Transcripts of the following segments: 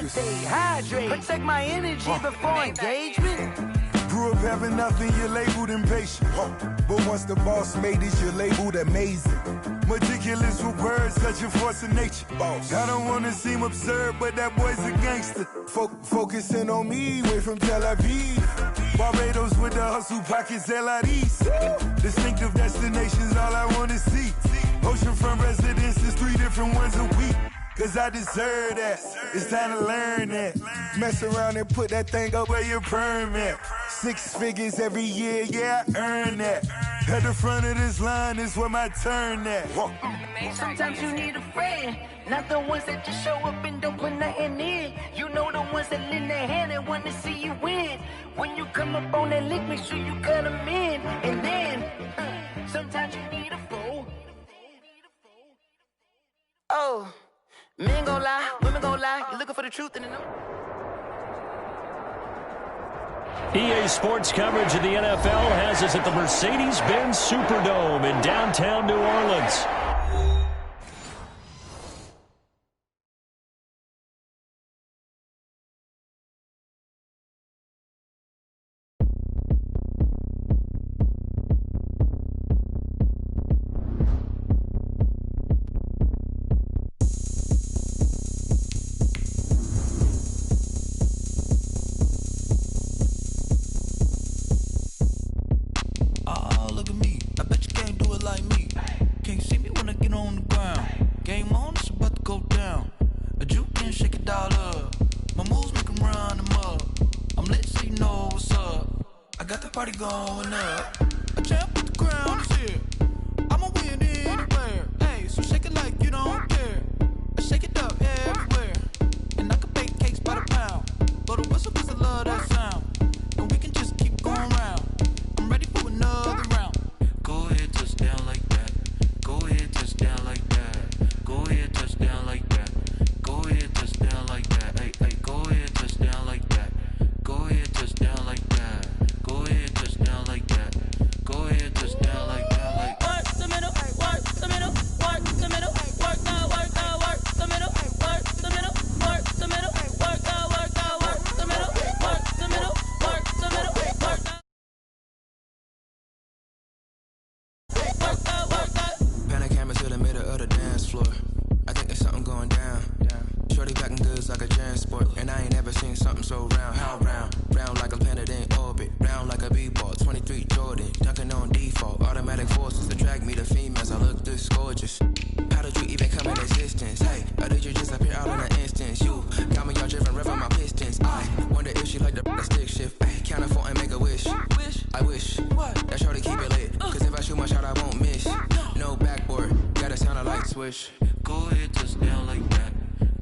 focus. Stay hydrated. Protect my energy before engagement. Grew up having nothing, you're labeled impatient. But once the boss made it, you're labeled amazing. Meticulous with words, such a force of nature. Boss. I don't wanna seem absurd, but that boy's a gangster. Focusing on me, way from Tel Aviv. Barbados with the hustle pockets, LIDs. Distinctive destinations, all I wanna see. Oceanfront residences, 3 different ones a week. Cause I deserve that, it's time to learn that. Mess around and put that thing up where your permit. 6 figures every year, yeah, I earn that. At the front of this line is where my turn at. Sometimes you need a friend, not the ones that just show up and don't put nothing in. You know the ones that lend their hand and want to see you win. When you come up on that lick, make sure you cut them in. And then, sometimes you need a fool. Oh. Men gon' lie, women gon' lie. You're looking for the truth in the know. EA Sports coverage of the NFL has us at the Mercedes-Benz Superdome in downtown New Orleans. Going up, a champ with the crown is here. I'ma win anywhere. Hey, so shake it like you don't care. I shake it up everywhere, and I can bake cakes by the pound. But a whistle 'cause I love that sound, and we can just keep going round. I'm ready for another round. Go ahead, touchdown like that. Go ahead, touchdown like that. Go ahead, touchdown like that. Go ahead, touchdown like that. Hey, hey, go ahead, touchdown like that. Go ahead, touchdown like that. Go ahead, touchdown like that. Go ahead, touchdown like that. Like work the middle, work the middle, work the middle, work now, work now, work the middle, work the middle, work the middle, work now, work now, work the middle, work the middle, work the middle, work now. Work now, work now. Panic camera to the middle of the dance floor. I think there's something going down. Shorty packing goods like a transport, and I ain't never seen something so round. How round? Round like a planet in orbit, round like a b-ball. 23 Jordan, dunking on default. Automatic forces attract me to females. I look this gorgeous. How did you even come in existence? Hey, or did you just appear out in an instance? You got me all driven, revving my pistons. I wonder if she like the stick shift. Ay, count a 4 and make a wish. I wish that shorty keep it lit. 'Cause if I shoot my shot, I won't miss. No backboard, gotta sound a light switch. Go ahead, touchdown like that.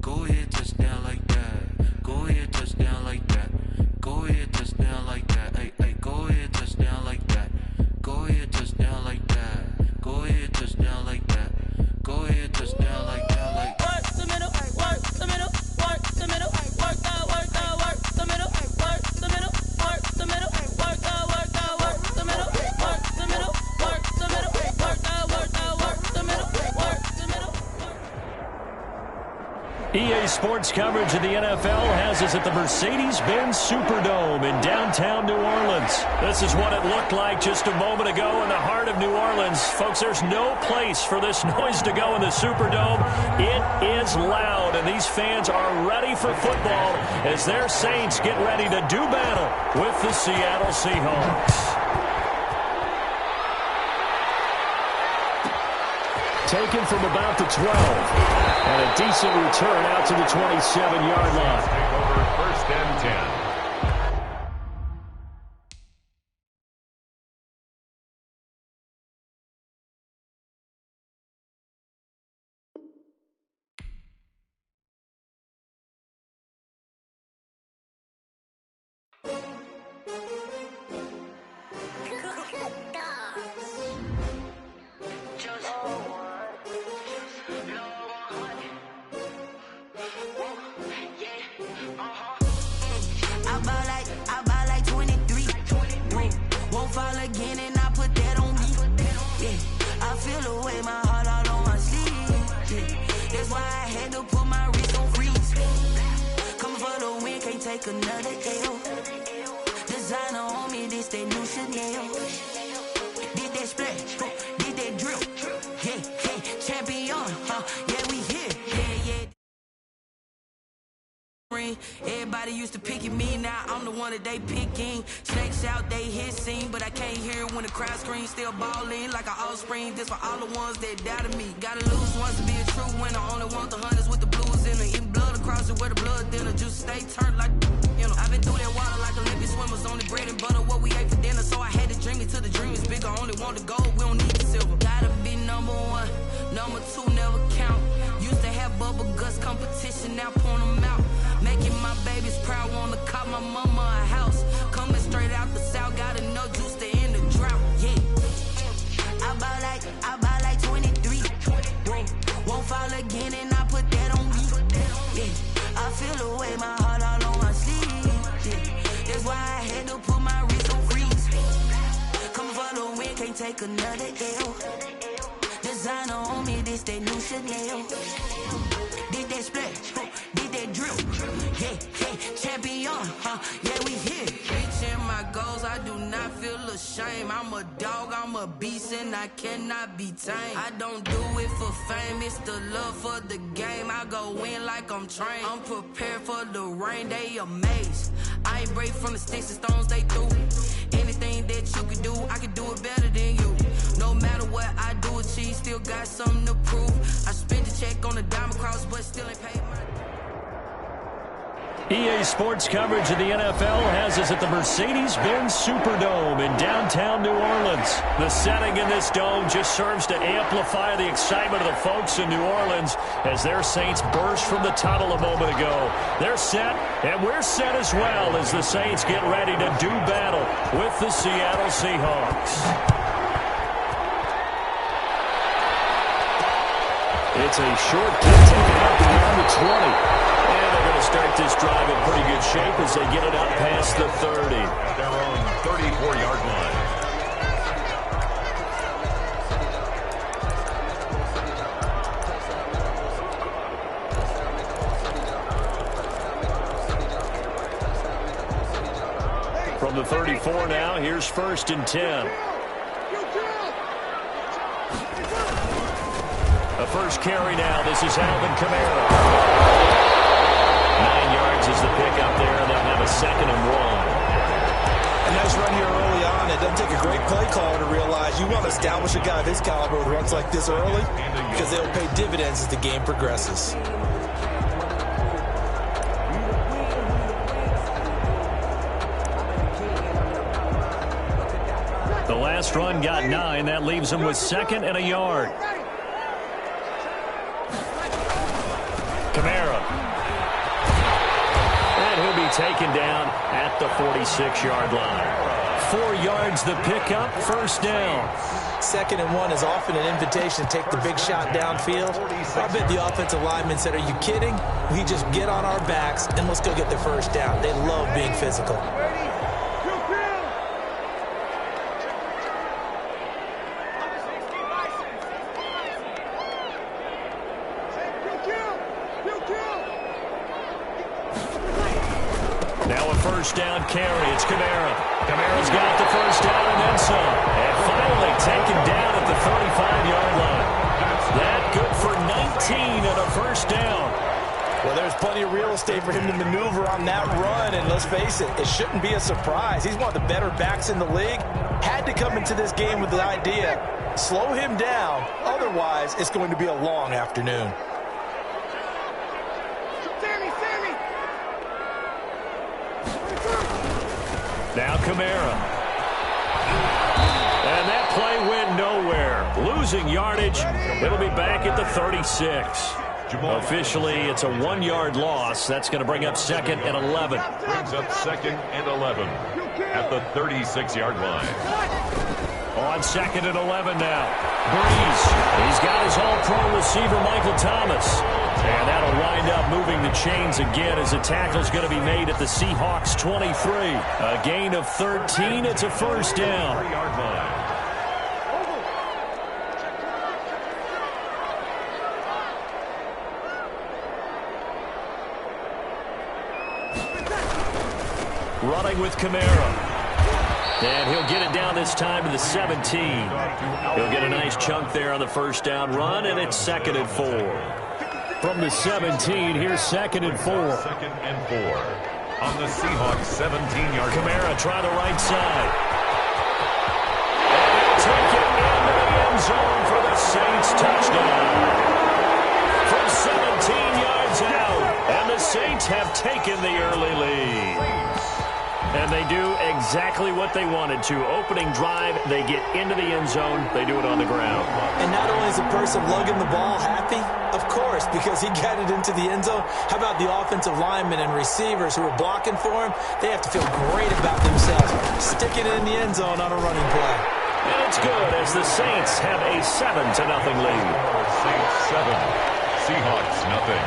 Go ahead, touchdown like that. Go ahead, touchdown like that. Go ahead, touchdown like that. Hey, hey, go ahead, touchdown like that. Go ahead, touchdown like that. Go ahead, touchdown like that. Go ahead, touchdown like that. Like work the middle, work the middle, work the middle, work now, work now, work the middle, work the middle, work the middle, work now, work now, work the middle, work the middle, work the middle, work now, work now, work the middle, work the middle. EA Sports coverage of the NFL has us at the Mercedes-Benz Superdome in downtown New Orleans. This is what it looked like just a moment ago in the heart of New Orleans. Folks, there's no place for this noise to go in the Superdome. It is loud, and these fans are ready for football as their Saints get ready to do battle with the Seattle Seahawks. Taken from about the 12. And a decent return out to the 27-yard line. Take over first and 10. take another L. Designer on me, this that new Chanel. Did that splash, did that drill. Yeah, yeah, champion, yeah, we here. Yeah, yeah. Everybody used to pick at me, now I'm the one that they picking. Snakes out, they hissing, but I can't hear when the crowd screams. Still balling like an offspring. This for all the ones that doubted me. Gotta lose once to be a true winner. Only want the hunters with the blues in it. Eating blood across it where the blood dinner. Just stay turned like, you know. I've been through that water like Olympic swimmers. Only bread and butter what we ate for dinner. So I had to dream it till the dream is bigger. Only want the gold, we don't need the silver. Gotta be number one, number two never count. Used to have bubble guts competition, now point them out. Making my babies proud, wanna call my mama a house. Coming straight out the south, got enough juice to end the drought. Yeah, I bought like 23. Won't fall again, and I put that on me. Yeah, I feel the way, my heart all on my sleeve. Yeah, that's why I had to put my wrist on freeze. Coming for the win, can't take another L. Designer on me, this that new Chanel. Did that splash, did that drill. Yeah, yeah, champion, yeah, we here. Reaching my goals, I do not feel ashamed. I'm a dog, I'm a beast, and I cannot be tamed. I don't do it for fame, it's the love for the game. I go in like I'm trained. I'm prepared for the rain, they amazed. I ain't break from the sticks and stones they threw. Anything that you can do, I can do it better than you. No matter what I do achieve, still got something to prove. I spent the check on the diamond cross, but still ain't paid my... EA Sports coverage of the NFL has us at the Mercedes-Benz Superdome in downtown New Orleans. The setting in this dome just serves to amplify the excitement of the folks in New Orleans as their Saints burst from the tunnel a moment ago. They're set, and we're set as well as the Saints get ready to do battle with the Seattle Seahawks. It's a short kick taken out beyond the 20. And they're going to start this drive in pretty good shape as they get it out past the 30. Their own 34-yard line. From the 34 now, here's 1st and 10. The first carry now. This is Alvin Kamara. 9 yards is the pickup there, and they'll have a 2nd and 1. A nice run here early on. It doesn't take a great play caller to realize you want to establish a guy of his caliber with runs like this early because they'll pay dividends as the game progresses. The last run got 9. That leaves him with 2nd and a yard. Kamara. And he'll be taken down at the 46-yard line. 4 yards the pickup, 1st down. 2nd and 1 is often an invitation to take the big shot downfield. I bet the offensive lineman said, are you kidding? We just get on our backs and let's go get the 1st down. They love being physical. Now a 1st down carry. It's Kamara. Kamara's got the 1st down and then some. And finally taken down at the 35-yard line. That good for 19 and a 1st down. Well, there's plenty of real estate for him to maneuver on that run. And let's face it, it shouldn't be a surprise. He's one of the better backs in the league. Had to come into this game with the idea, slow him down. Otherwise, it's going to be a long afternoon. Now Kamara. And that play went nowhere. Losing yardage. It'll be back at the 36. Officially, it's a 1-yard loss. That's going to bring up 2nd and 11. Brings up 2nd and 11 at the 36-yard line. On 2nd and 11 now. Breeze. He's got his all-pro receiver, Michael Thomas. And that'll wind up moving the chains again as the tackle's going to be made at the Seahawks 23. A gain of 13. It's a 1st down. 3-yard line. running with Kamara. And he'll get it down this time to the 17. He'll get a nice chunk there on the first down run, and it's 2nd and 4. From the 17, here's 2nd and 4. 2nd and 4 on the Seahawks 17-yard. Kamara try the right side. And he'll take it into the end zone for the Saints touchdown. From 17 yards out, and the Saints have taken the early lead. And they do exactly what they wanted to. Opening drive, they get into the end zone. They do it on the ground. And not only is the person lugging the ball happy, of course, because he got it into the end zone. How about the offensive linemen and receivers who are blocking for him? They have to feel great about themselves, sticking it in the end zone on a running play. And it's good as the Saints have a 7-0 lead. Saints 7, Seahawks nothing.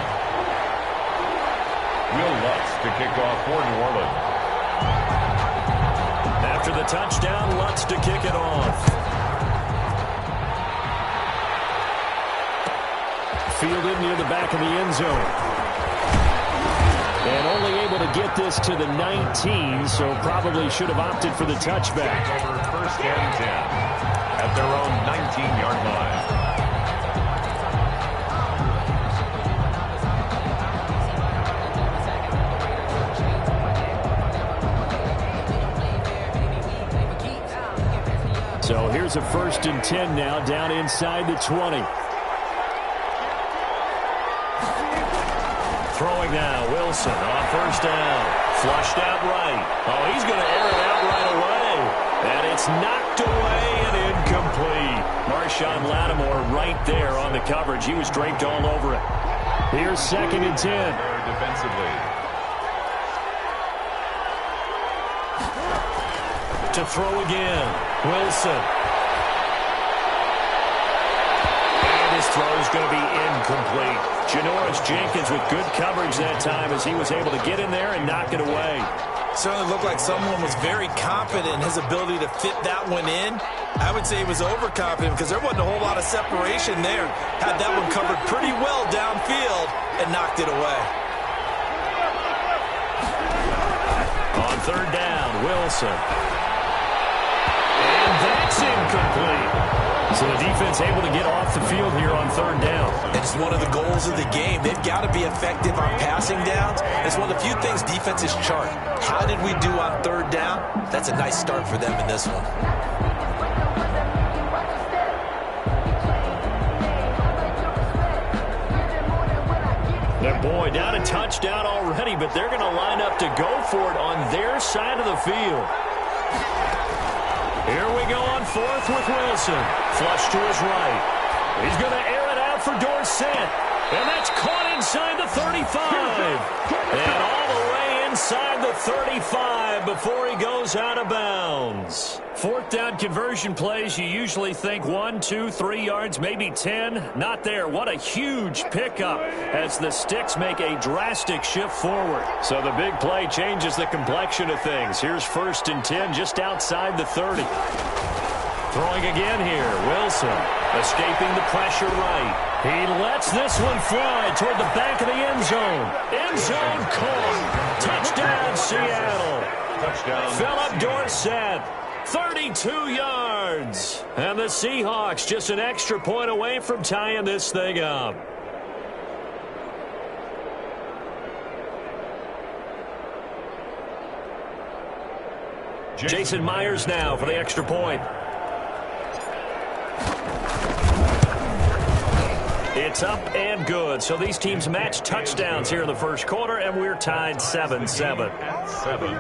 Will Lutz to kick off for New Orleans. After the touchdown, Lutz to kick it off. Fielded near the back of the end zone. And only able to get this to the 19, so probably should have opted for the touchback. Over 1st and 10 at their own 19-yard line. So here's a 1st and 10 now, down inside the 20. Throwing now, Wilson on 1st down. Flushed out right. Oh, he's going to air it out right away. And it's knocked away and incomplete. Marshawn Lattimore right there on the coverage. He was draped all over it. Here's 2nd and 10. Defensively. To throw again. Wilson. And his throw is going to be incomplete. Janoris Jenkins with good coverage that time as he was able to get in there and knock it away. Certainly looked like someone was very confident in his ability to fit that one in. I would say he was overconfident because there wasn't a whole lot of separation there. Had that one covered pretty well downfield and knocked it away. On 3rd down, Wilson. And that's incomplete. So the defense able to get off the field here on 3rd down. It's one of the goals of the game. They've got to be effective on passing downs. It's one of the few things defenses chart. How did we do on 3rd down? That's a nice start for them in this one. And boy, down a touchdown already, but they're going to line up to go for it on their side of the field. Here we go on 4th with Wilson. Flush to his right. He's going to air it out for Dorsett. And that's caught inside the 35. And all the way inside the 35 before he goes out of bounds. 4th down conversion plays, you usually think 1, 2, 3 yards, maybe 10. Not there. What a huge pickup as the Sticks make a drastic shift forward. So the big play changes the complexion of things. Here's 1st and 10 just outside the 30. Throwing again here, Wilson escaping the pressure right. He lets this one fly toward the back of the end zone. End zone caught. Touchdown, Seattle. Touchdown. Philip Dorsett. 32 yards. And the Seahawks just an extra point away from tying this thing up. Jason Myers now for the extra point. It's up and good. So these teams match touchdowns here in the first quarter, and we're tied 7-7. 7.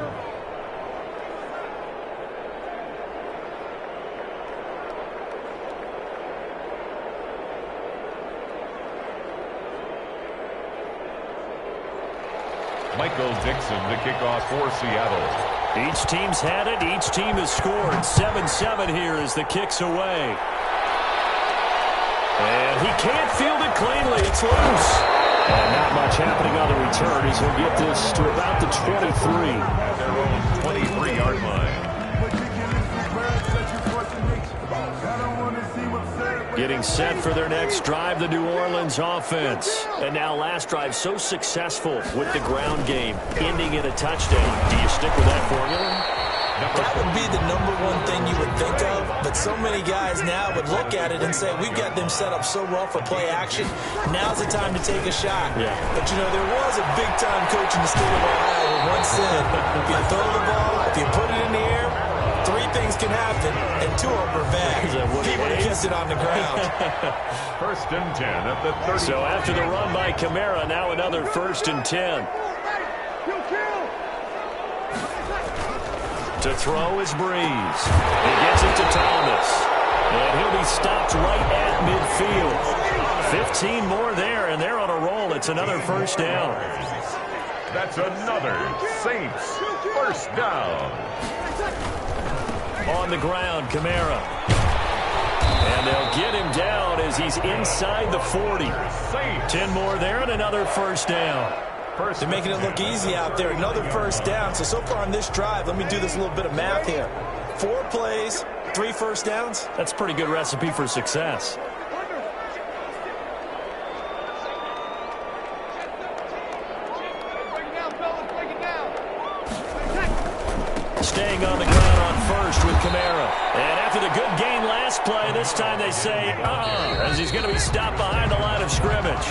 Michael Dixon to kick off for Seattle. Each team's had it. Each team has scored. 7-7 here as the kick's away. And he can't field it cleanly. It's loose. And not much happening on the return as he'll get this to about the 23. Their own 23-yard line. getting set for their next drive, the New Orleans offense. And now last drive so successful with the ground game, ending in a touchdown. Do you stick with that formula? That would be the number one thing you would think of, but so many guys now would look at it and say, we've got them set up so well for play action. Now's the time to take a shot. Yeah. But, you know, there was a big-time coach in the state of Ohio who once said, if you throw the ball, if you put it in the air, 3 things can happen, and 2 of them are bad. He would have kept it on the ground. First and 10 at the 30. So after the run by Kamara, now another first and 10. To throw is Breeze. He gets it to Thomas. And he'll be stopped right at midfield. 15 more there, and they're on a roll. It's another first down. That's another Saints first down. On the ground, Kamara. And they'll get him down as he's inside the 40. 10 more there and another first down. They're making it look easy out there. Another first down. So far on this drive, let me do this little bit of math here. 4 plays, 3 first downs. That's a pretty good recipe for success. Staying on the ground on first with Kamara. And after the good game last play, this time they say, as he's going to be stopped behind the line of scrimmage.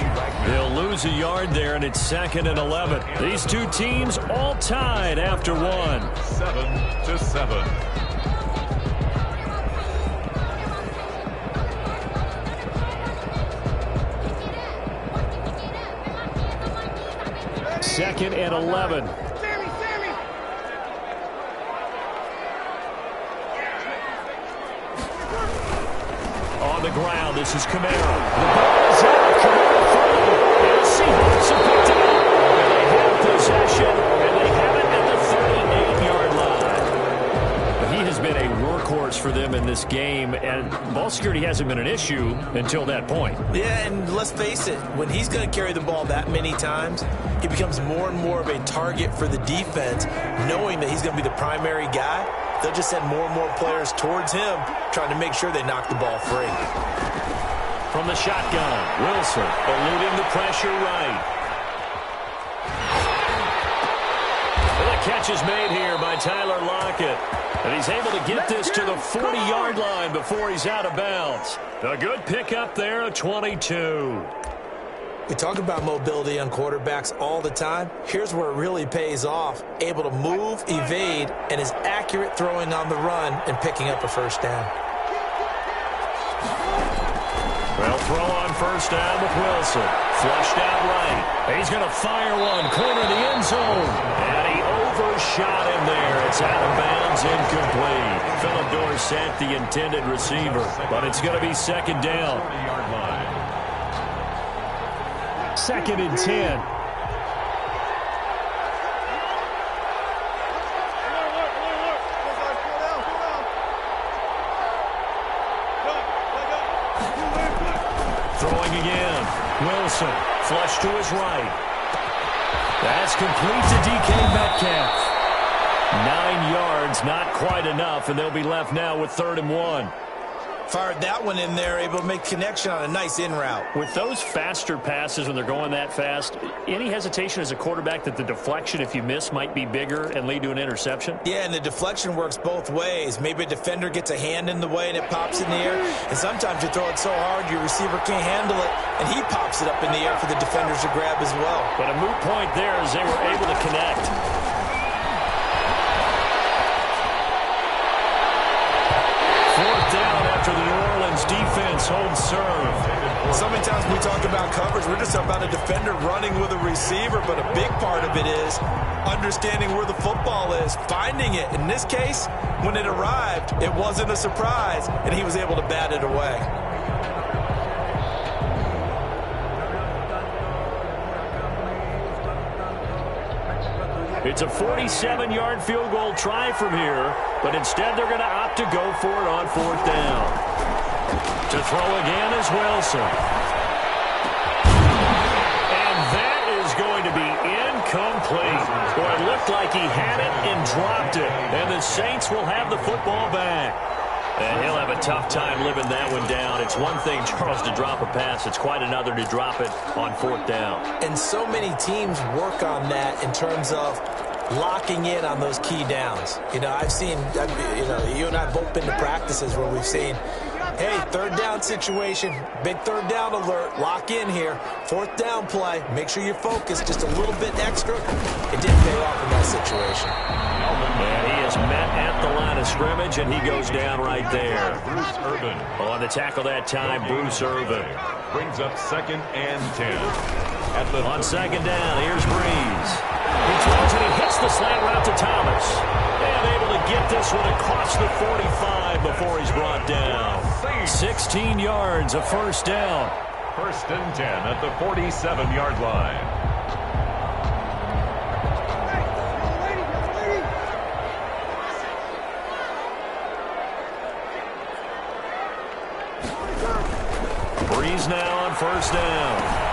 They'll lose a yard there, and it's 2nd and 11. These 2 teams all tied after 1. 7-7. Second and 11. On the ground, this is Kamara. The ball is out. Kamara through. And the Seahawks have picked it up. And they have possession, and they have it at the 38-yard line. But he has been a workhorse for them in this game, and ball security hasn't been an issue until that point. Yeah, and let's face it, when he's going to carry the ball that many times, he becomes more and more of a target for the defense, knowing that he's going to be the primary guy. They'll just send more and more players towards him, trying to make sure they knock the ball free. From the shotgun, Wilson eluding the pressure right. And the catch is made here by Tyler Lockett. And he's able to get this to the 40-yard line before he's out of bounds. A good pickup there, a 22. We talk about mobility on quarterbacks all the time. Here's where it really pays off. Able to move, evade, and is accurate throwing on the run and picking up a first down. Well, throw on first down with Wilson. Flushed out right. He's going to fire one. Corner of the end zone. And he overshot him there. It's out of bounds, incomplete. Philip Dorsett, the intended receiver. But it's going to be second down. 2nd and 10. Throwing again. Wilson, flush to his right. That's complete to DK Metcalf. 9 yards, not quite enough, and they'll be left now with 3rd and 1. Fired that one in there, able to make connection on a nice in route. With those faster passes when they're going that fast, any hesitation as a quarterback that the deflection, if you miss, might be bigger and lead to an interception? Yeah, and the deflection works both ways. Maybe a defender gets a hand in the way and it pops in the air. And sometimes you throw it so hard your receiver can't handle it, and he pops it up in the air for the defenders to grab as well. But a moot point there as they were able to connect. Down after the New Orleans defense holds serve. So many times we talk about coverage, we're just about a defender running with a receiver, but a big part of it is understanding where the football is, finding it. In this case, when it arrived, it wasn't a surprise, and he was able to bat it away. It's a 47-yard field goal try from here, but instead they're going to opt to go for it on 4th down. To throw again is Wilson. And that is going to be incomplete. Boy, it looked like he had it and dropped it. And the Saints will have the football back. And he'll have a tough time living that one down. It's one thing, Charles, to drop a pass. It's quite another to drop it on 4th down. And so many teams work on that in terms of locking in on those key downs. You know, I've seen, you and I both been to practices where we've seen, hey, 3rd down situation, big 3rd down alert, lock in here. 4th down play, make sure you're focused just a little bit extra. It didn't pay off in that situation. And he is met at the line of scrimmage, and he goes down right there. Bruce Irvin. On the tackle that time, Bruce Irvin. Brings up 2nd and 10. On 2nd down, here's Breeze. He throws and he hits the slant route to Thomas. And able to get this one across the 45 before he's brought down. 16 yards, a 1st down. 1st and 10 at the 47-yard line. Breeze now on 1st down.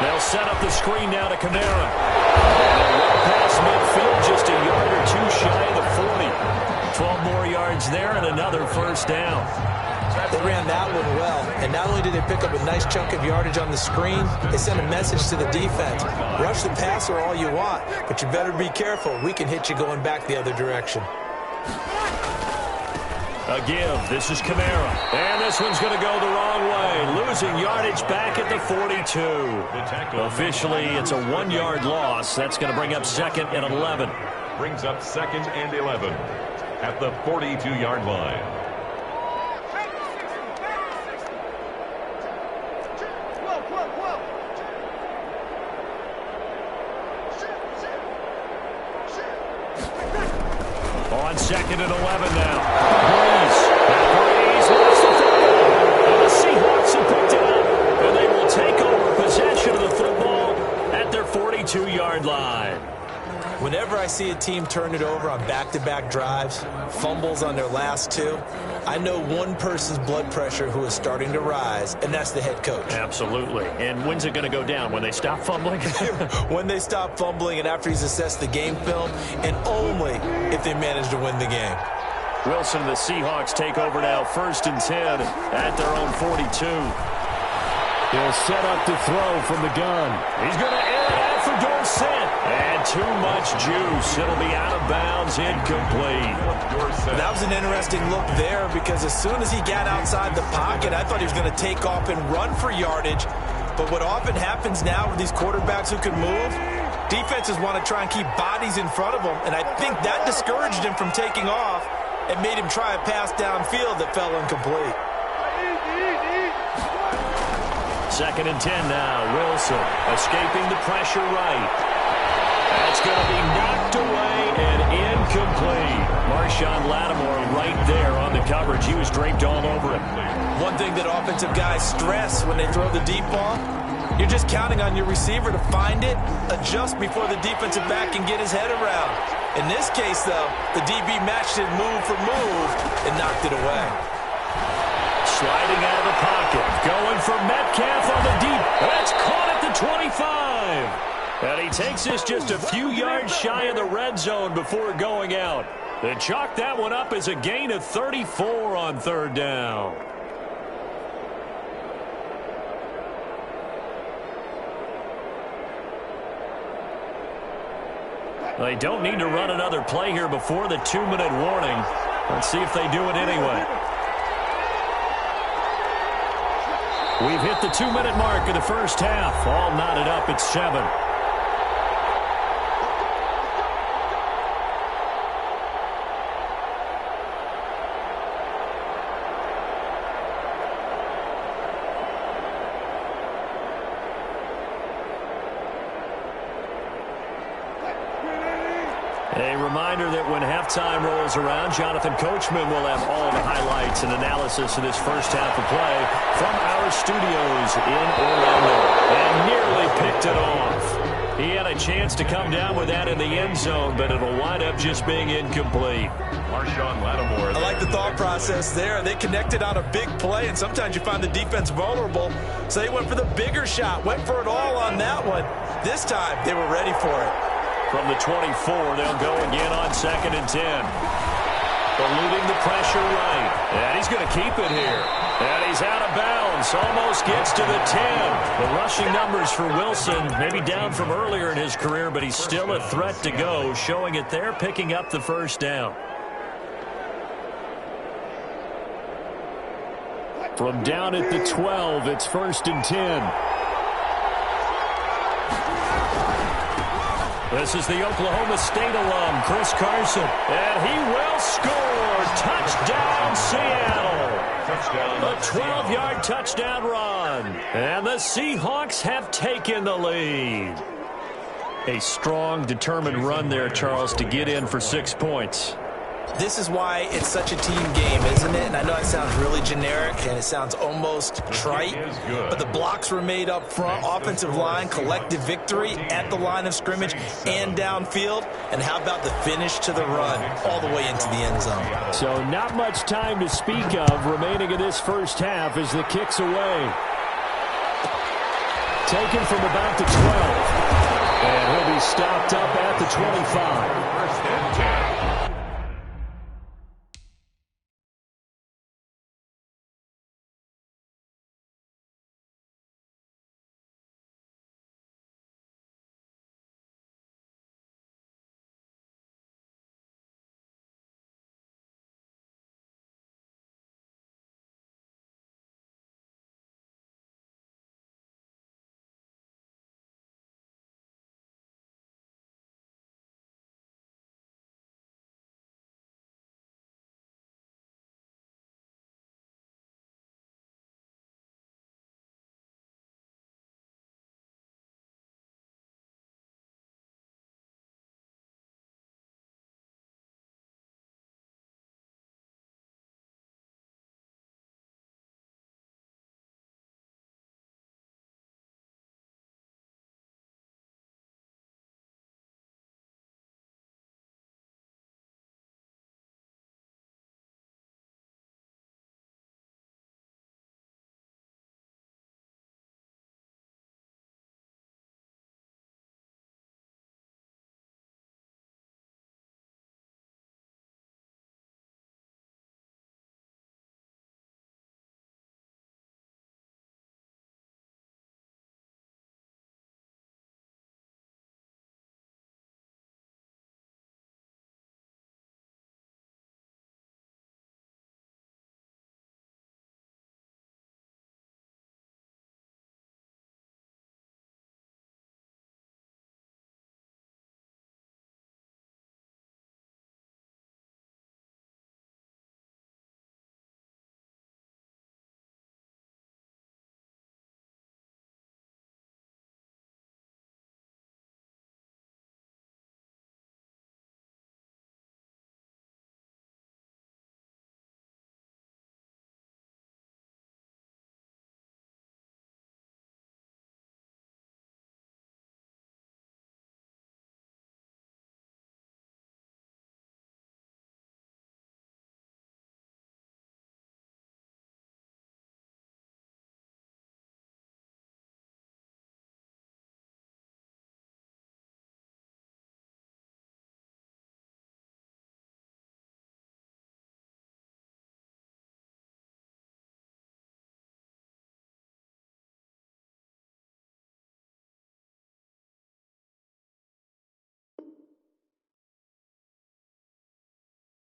They'll set up the screen now to Kamara. Past midfield, just a yard or 2 shy of the 40. 12 more yards there and another 1st down. They ran that one well, and not only did they pick up a nice chunk of yardage on the screen, they sent a message to the defense. Rush the passer all you want, but you better be careful. We can hit you going back the other direction. A give. This is Kamara. And this one's going to go the wrong way. Losing yardage back at the 42. Officially, it's a 1-yard loss. That's going to bring up 2nd and 11. Brings up 2nd and 11 at the 42-yard line. On 2nd and 11 now. Breeze lost the football. And the Seahawks have picked it up. And they will take over possession of the football at their 42-yard line. Whenever I see a team turn it over on back-to-back drives, fumbles on their last 2, I know one person's blood pressure who is starting to rise, and that's the head coach. Absolutely. And when's it going to go down? When they stop fumbling? When they stop fumbling and after he's assessed the game film, and only if they manage to win the game. Wilson and the Seahawks take over now, 1st and 10 at their own 42. He'll set up to throw from the gun. He's going to air it out for Dorsett. And too much juice. It'll be out of bounds, incomplete. That was an interesting look there because as soon as he got outside the pocket, I thought he was going to take off and run for yardage. But what often happens now with these quarterbacks who can move, defenses want to try and keep bodies in front of them. And I think that discouraged him from taking off and made him try a pass downfield that fell incomplete. 2nd and 10 now. Wilson escaping the pressure right. That's going to be knocked away and incomplete. Marshawn Lattimore right there on the coverage. He was draped all over him. One thing that offensive guys stress when they throw the deep ball, you're just counting on your receiver to find it, adjust before the defensive back can get his head around. In this case, though, the DB matched it move for move and knocked it away. Sliding out of the pocket. Going for Metcalf on the deep. That's caught at the 25. And he takes this just a few yards shy of the red zone before going out. They chalk that one up as a gain of 34 on 3rd down. They don't need to run another play here before the 2-minute warning. Let's see if they do it anyway. We've hit the 2-minute mark of the first half. All knotted up at 7. A reminder that when halftime rolls around, Jonathan Coachman will have all the highlights and analysis of this first half of play from our studios in Orlando. And nearly picked it off. He had a chance to come down with that in the end zone, but it'll wind up just being incomplete. Marshawn Lattimore. I like the thought process there. They connected on a big play, and sometimes you find the defense vulnerable. So they went for the bigger shot, went for it all on that one. This time, they were ready for it. From the 24, they'll go again on 2nd and 10. eluding the pressure right. And he's going to keep it here. And he's out of bounds. Almost gets to the 10. The rushing numbers for Wilson, maybe down from earlier in his career, but he's still a threat to go, showing it there, picking up the first down. From down at the 12, it's 1st and 10. This is the Oklahoma State alum, Chris Carson. And he will score. Touchdown, Seattle. A 12-yard touchdown run. And the Seahawks have taken the lead. A strong, determined run there, Charles, to get in for 6 points. This is why it's such a team game, isn't it? And I know it sounds really generic and it sounds almost trite, but the blocks were made up front, offensive line, collective victory at the line of scrimmage and downfield. And how about the finish to the run all the way into the end zone? So not much time to speak of remaining in this first half as the kick's away. Taken from about the 12. And he'll be stopped up at the 25. 1st and 10.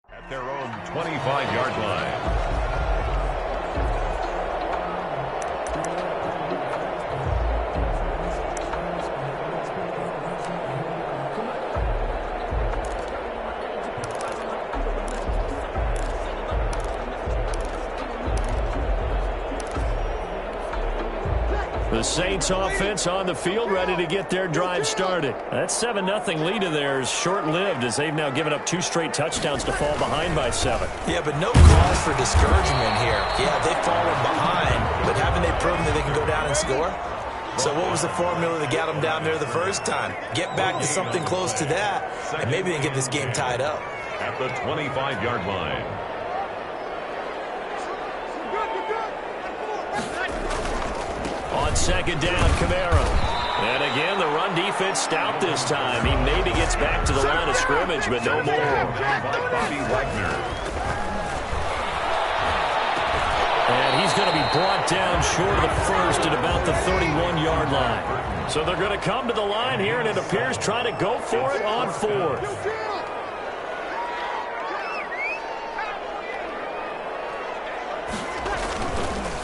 At their own 25-yard line. The Saints offense on the field, ready to get their drive started. That 7-0 lead of theirs short-lived as they've now given up 2 straight touchdowns to fall behind by 7. Yeah, but no cause for discouragement here. Yeah, they've fallen behind, but haven't they proven that they can go down and score? So what was the formula that got them down there the first time? Get back to something close to that, and maybe they can get this game tied up. At the 25-yard line. On second down, Kamara. And again, the run defense stout this time. He maybe gets back to the line of scrimmage, but no more. Bobby Wagner. And he's going to be brought down short of the first at about the 31-yard line. So they're going to come to the line here, and it appears trying to go for it on fourth.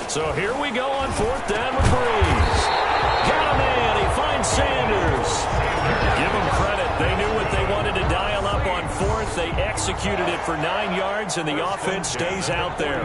So here we go on fourth down with Breeze. Got a man. He finds Sanders. Give them credit. They knew what they wanted to dial up on fourth. They executed it for 9 yards, and the offense stays out there.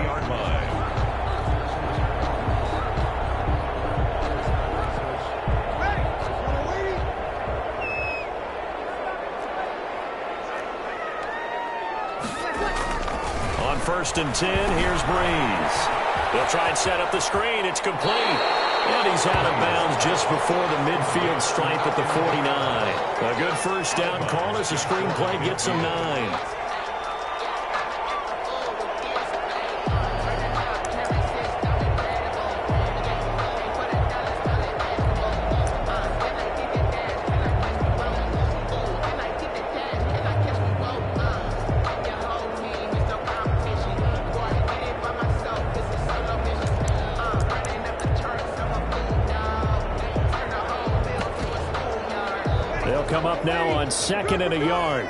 On 1st and 10, here's Breeze. They'll try and set up the screen. It's complete. And he's out of bounds just before the midfield stripe at the 49. A good first down call as the screen play gets him 9. Come up now on 2nd and a yard.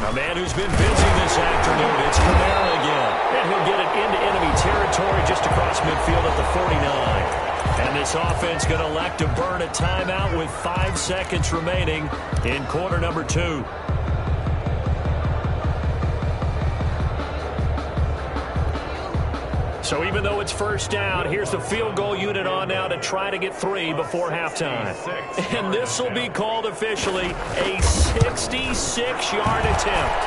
A man who's been busy this afternoon. It's Kamara again. And he'll get it into enemy territory just across midfield at the 49. And this offense going to elect to burn a timeout with 5 seconds remaining in quarter number 2. So even though it's first down, here's the field goal unit on now to try to get 3 before halftime. And this will be called officially a 66-yard attempt.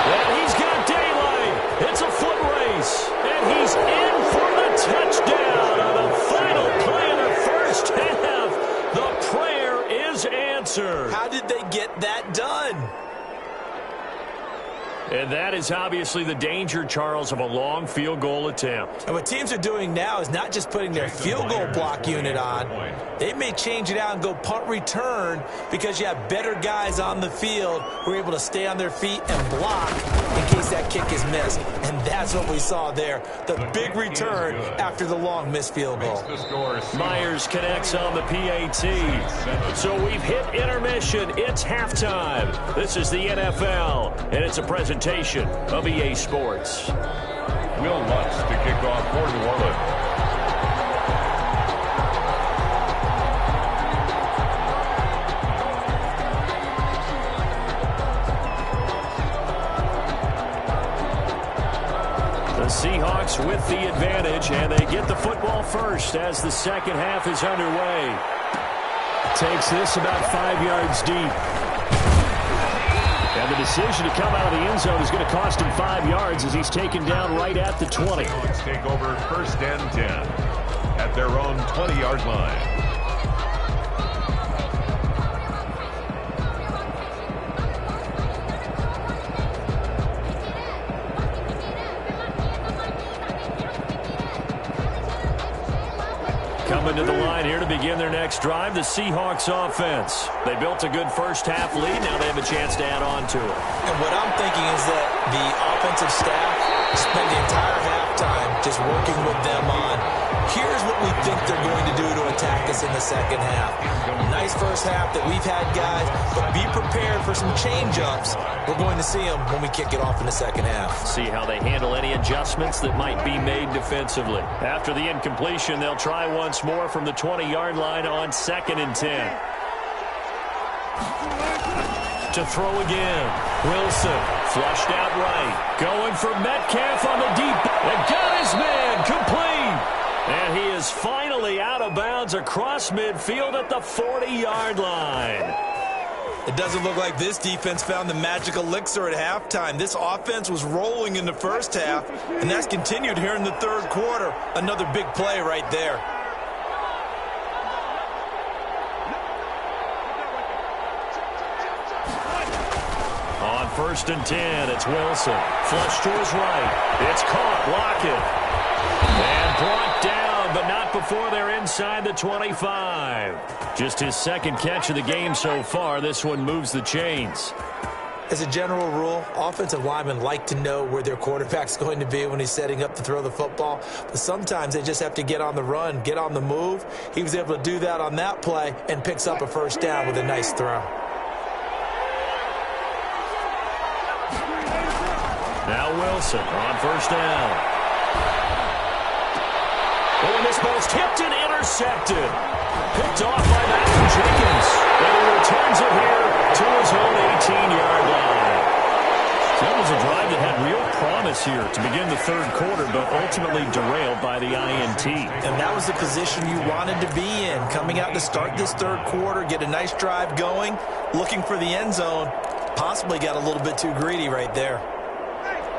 And he's got daylight. It's a foot race. And he's in for the touchdown on the final play of the first half. The prayer is answered. How did they get that done? And that is obviously the danger, Charles, of a long field goal attempt. And what teams are doing now is not just putting their field goal block unit on. They may change it out and go punt return because you have better guys on the field who are able to stay on their feet and block in case that kick is missed. And that's what we saw there, the big return after the long missed field goal. Myers connects on the PAT. So we've hit intermission. It's halftime. This is the NFL, and it's a presentation of EA Sports. Will Lutz to kick off for New Orleans. The Seahawks with the advantage, and they get the football first as the second half is underway. Takes this about 5 yards deep. And the decision to come out of the end zone is going to cost him 5 yards as he's taken down right at the 20. Let's take over 1st and 10 at their own 20-yard line. Coming to the line here to begin their next drive, the Seahawks offense. They built a good first half lead. Now they have a chance to add on to it. And what I'm thinking is that the offensive staff spent the entire halftime just working with them on, here's what we think they're going to do to attack us in the second half. Nice first half that we've had, guys, but be prepared for some change-ups. We're going to see them when we kick it off in the second half. See how they handle any adjustments that might be made defensively. After the incompletion, they'll try once more from the 20-yard line on 2nd and 10. To throw again. Wilson flushed out right. Going for Metcalf on the deep. And got his man complete. And he is finally out of bounds across midfield at the 40-yard line. It doesn't look like this defense found the magic elixir at halftime. This offense was rolling in the first half, and that's continued here in the third quarter. Another big play right there. On 1st and 10. It's Wilson. Flush to his right. It's caught. Lockett. And brought down, but not before they're inside the 25. Just his second catch of the game so far. This one moves the chains. As a general rule, offensive linemen like to know where their quarterback's going to be when he's setting up to throw the football. But sometimes they just have to get on the run, get on the move. He was able to do that on that play and picks up a first down with a nice throw. Now Wilson on first down. Oh, and this ball's tipped and intercepted. Picked off by Matthew Jenkins. And he returns it here to his own 18-yard line. So that was a drive that had real promise here to begin the third quarter, but ultimately derailed by the INT. And that was the position you wanted to be in. Coming out to start this third quarter, get a nice drive going, looking for the end zone. Possibly got a little bit too greedy right there.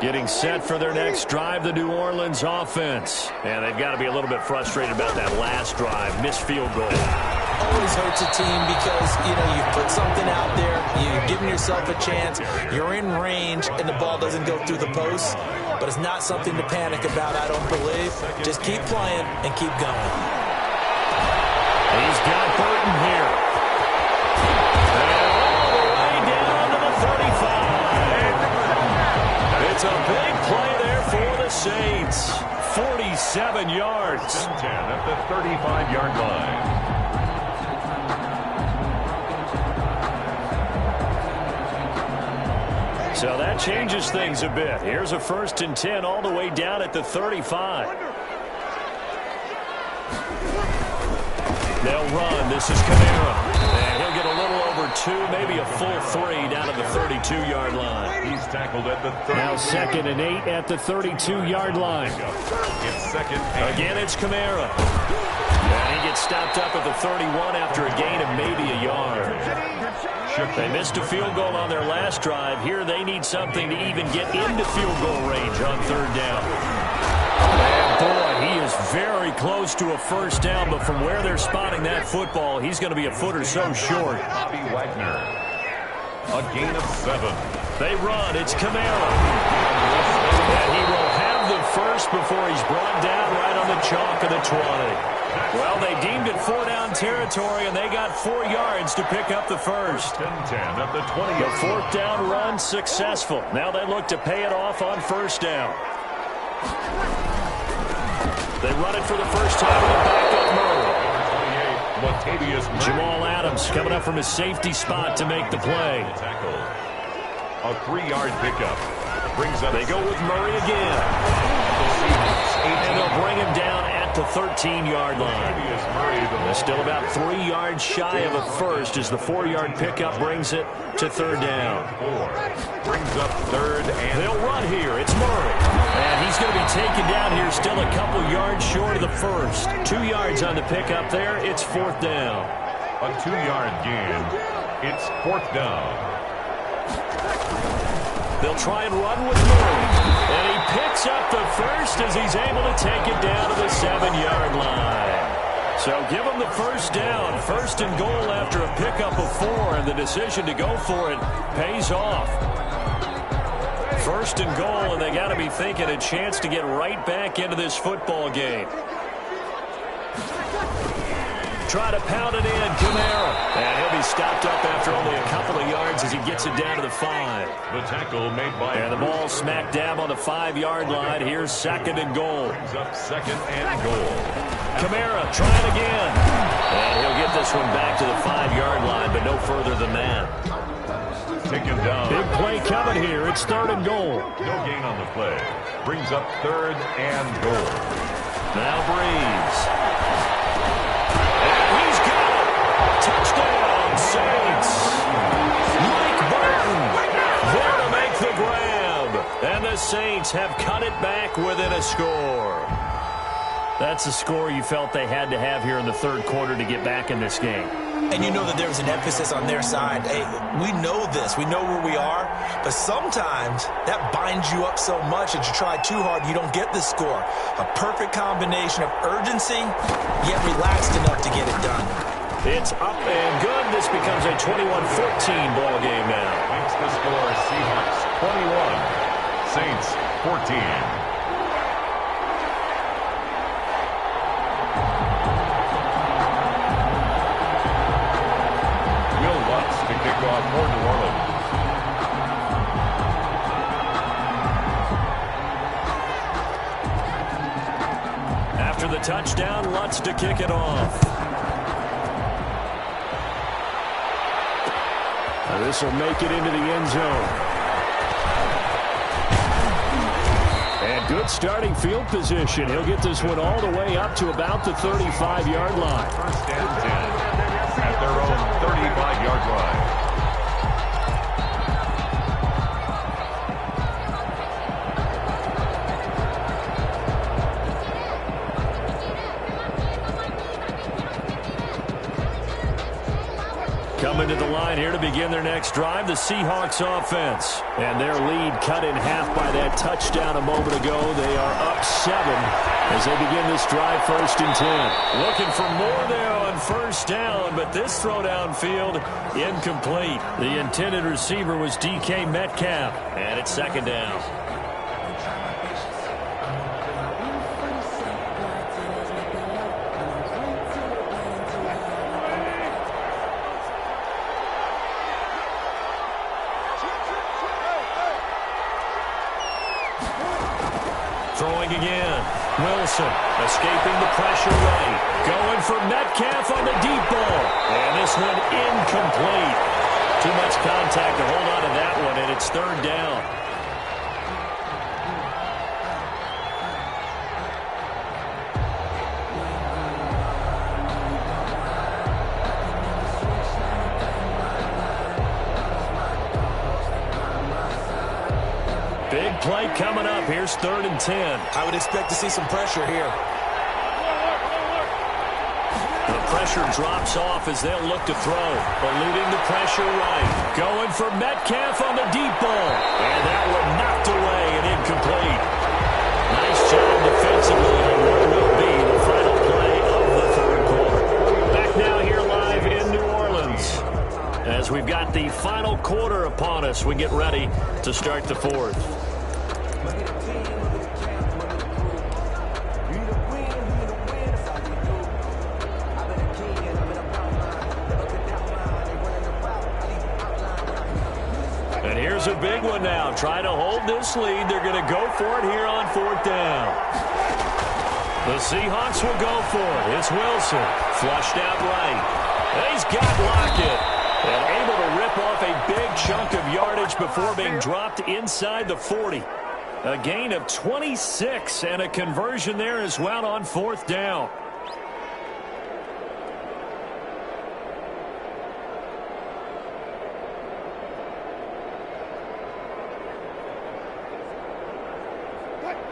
Getting set for their next drive, the New Orleans offense. And they've got to be a little bit frustrated about that last drive. Missed field goal. Always hurts a team because, you put something out there, you're giving yourself a chance, you're in range, and the ball doesn't go through the post. But it's not something to panic about, I don't believe. Just keep playing and keep going. He's got Burton here. And all the way down to the 35. It's a big play there for the Saints. 47 yards. 10 at the 35-yard line. So that changes things a bit. Here's a 1st and 10 all the way down at the 35. They'll run. This is Kamara. And he'll get a little over 2, maybe a full 3 down at the 32-yard line. He's tackled at the 30. Now 2nd and 8 at the 32-yard line. It's 2nd and Again, it's Kamara. And he gets stopped up at the 31 after a gain of maybe a yard. They missed a field goal on their last drive. Here they need something to even get into field goal range on 3rd down. And boy, he is very close to a first down, but from where they're spotting that football, he's going to be a foot or so short. Bobby Wagner. A gain of 7. They run. It's Kamara. And he will have the first before he's brought down right on the chalk of the 20. Well, they deemed it 4-down territory, and they got 4 yards to pick up the first. 10 at the 20. The 4th down run successful. Now they look to pay it off on 1st down. They run it for the first time with a backup Murray. Jamal Adams coming up from his safety spot to make the play. A 3-yard pickup. They go with Murray again. And they'll bring him down at the 13-yard line. They're still about 3 yards shy of a first as the 4-yard pickup brings it to 3rd down. Brings up 3rd and they'll run here. It's Murray. And he's going to be taken down here still a couple yards short of the first. 2 yards on the pickup there. It's 4th down. A 2-yard gain. It's 4th down. They'll try and run with Murray. And he picks up the first as he's able to take it down to the 7-yard line. So give them the first down. 1st and goal after a pickup of 4. And the decision to go for it pays off. 1st and goal, and they got to be thinking a chance to get right back into this football game. Try to pound it in, Kamara. And he'll be stopped up after only a couple of yards as he gets it down to the 5. The tackle made by... And the ball smack dab on the 5-yard line. Here's 2nd and goal. Brings up 2nd and goal. Kamara trying again. And he'll get this one back to the 5-yard line, but no further than that. Taken down. Big play coming here. It's 3rd and goal. No gain on the play. Brings up 3rd and goal. Now Breeze. Touchdown, Saints. Mike Burton there to make the grab. And the Saints have cut it back within a score. That's a score you felt they had to have here in the 3rd quarter to get back in this game. And you know that there was an emphasis on their side. Hey, we know this. We know where we are. But sometimes that binds you up so much that you try too hard, you don't get the score. A perfect combination of urgency, yet relaxed enough to get it done. It's up and good. This becomes a 21-14 ball game now. Makes the score Seahawks 21, Saints 14. To kick off for New Orleans. After the touchdown, Lutz to kick it off. This will make it into the end zone. And good starting field position. He'll get this one all the way up to about the 35-yard line. First and 10 at their own 35-yard line. Coming to the line here to begin their next drive, the Seahawks offense. And their lead cut in half by that touchdown a moment ago. They are up 7 as they begin this drive, 1st and 10. Looking for more there on first down, but this throw downfield incomplete. The intended receiver was DK Metcalf, and it's 2nd down. Throwing again. Wilson escaping the pressure right. Going for Metcalf on the deep ball. And this one incomplete. Too much contact to hold on to that one, and it's 3rd down. Big play coming up. Here's 3rd and 10. I would expect to see some pressure here. The pressure drops off as they'll look to throw. Eluding the pressure right. Going for Metcalf on the deep ball. And that one knocked away and incomplete. Nice job defensively on what will be the final play of the 3rd quarter. Back now here live in New Orleans. As we've got the final quarter upon us, we get ready to start the 4th. And here's a big one now. Trying to hold this lead. They're going to go for it here on 4th down. The Seahawks will go for it. It's Wilson. Flushed out right. And he's got Lockett. And able to rip off a big chunk of yardage before being dropped inside the 40. A gain of 26 and a conversion there as well on 4th down.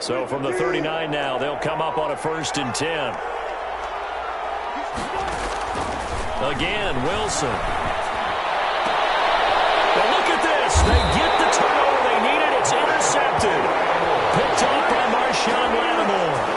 So from the 39 now, they'll come up on a 1st and 10. Again, Wilson. But look at this. They get the turnover they needed. It's intercepted. Picked off by Marshawn Lattimore.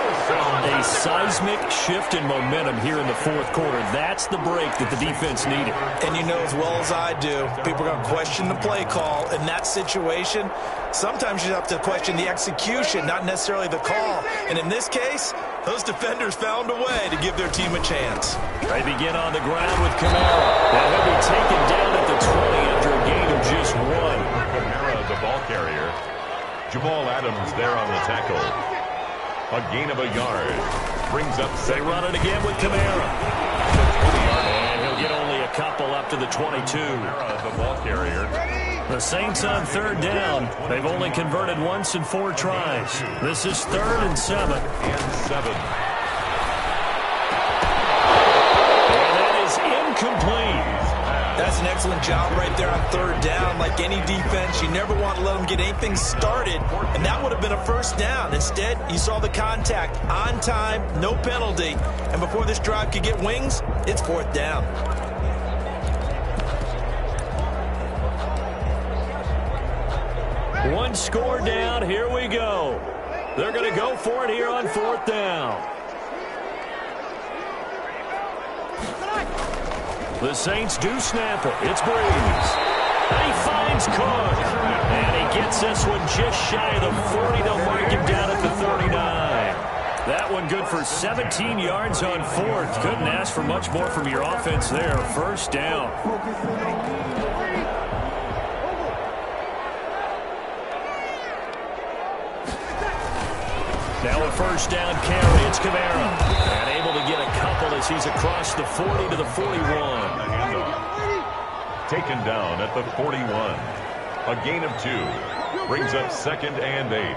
A seismic shift in momentum here in the 4th quarter. That's the break that the defense needed. And you know as well as I do, people are going to question the play call. In that situation, sometimes you have to question the execution, not necessarily the call. And in this case, those defenders found a way to give their team a chance. They begin on the ground with Kamara. Now he'll be taken down at the 20 after a gain of just 1. Kamara, the ball carrier. Jamal Adams there on the tackle. A gain of a yard. Brings up 7. They run it again with Kamara. And he'll get only a couple up to the 22. Kamara, the ball carrier. The Saints on 3rd down. They've only converted once in 4 tries. This is 3rd and 7. And 7. And that is incomplete. That's an excellent job right there on 3rd down. Like any defense, you never want to let them get anything started, and that would have been a 1st down. Instead, you saw the contact on time, no penalty, and before this drive could get wings, it's 4th down. One score down. Here we go. They're going to go for it here on 4th down. The Saints do snap it. It's Breeze. And he finds Cook. And he gets this one just shy of the 40. They'll mark him down at the 39. That one good for 17 yards on fourth. Couldn't ask for much more from your offense there. First down. Now a first down carry. It's Kamara. And able to get a couple as he's across the 40 to the 41. Taken down at the 41. A gain of 2. Brings up 2nd and 8.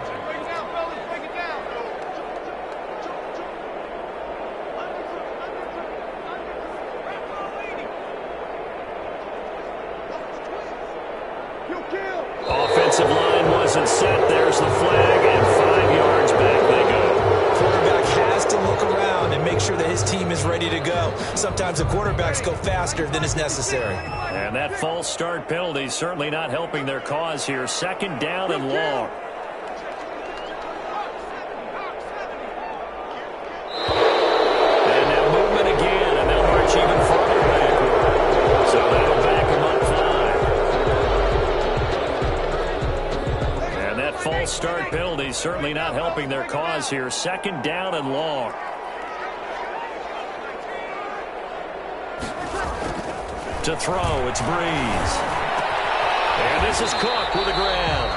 Offensive line wasn't set. There's the flag, and 5 yards back they go. Quarterback has to look around and make sure that his team is ready to go. Sometimes the quarterbacks go faster than is necessary. And that false start penalty certainly not helping their cause here. 2nd down and long. And now movement again, and they'll march even further backward. So that'll back them up 5. And that false start penalty certainly not helping their cause here. 2nd down and long. To throw, it's Breeze. And this is Cook with the ground.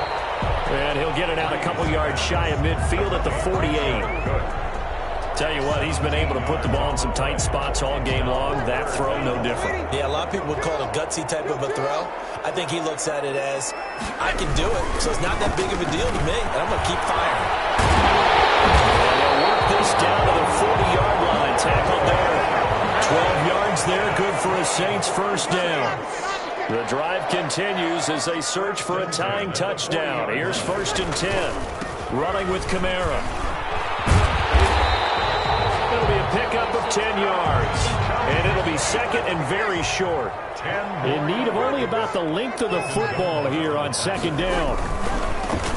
And he'll get it out a couple yards shy of midfield at the 48. Tell you what, he's been able to put the ball in some tight spots all game long. That throw, no different. Yeah, a lot of people would call it a gutsy type of a throw. I think he looks at it as, I can do it, so it's not that big of a deal to me, and I'm going to keep firing. And they'll work this down to the 40-yard line. Tackled there. 12 yards there, good for a Saints first down. The drive continues as they search for a tying touchdown. Here's 1st and 10. Running with Kamara. It'll be a pickup of 10 yards. And it'll be 2nd and very short. In need of only about the length of the football here on 2nd down.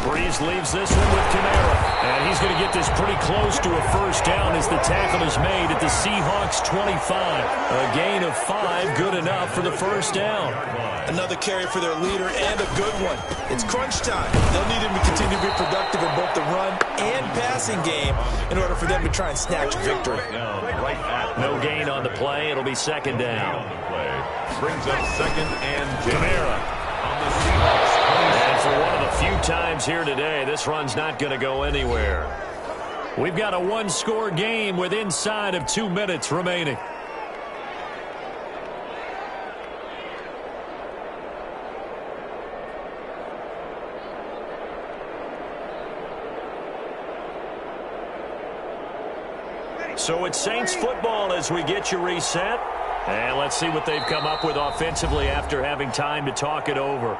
Breeze leaves this one with Kamara. And he's going to get this pretty close to a first down as the tackle is made at the Seahawks 25. A gain of 5, good enough for the first down. Another carry for their leader and a good one. It's crunch time. They'll need him to continue to be productive in both the run and passing game in order for them to try and snatch victory. No gain on the play. It'll be 2nd down. Brings up 2nd and 10. Kamara. And for one of the few times here today, this run's not going to go anywhere. We've got a one-score game with inside of 2 minutes remaining. So it's Saints football as we get you reset. And let's see what they've come up with offensively after having time to talk it over.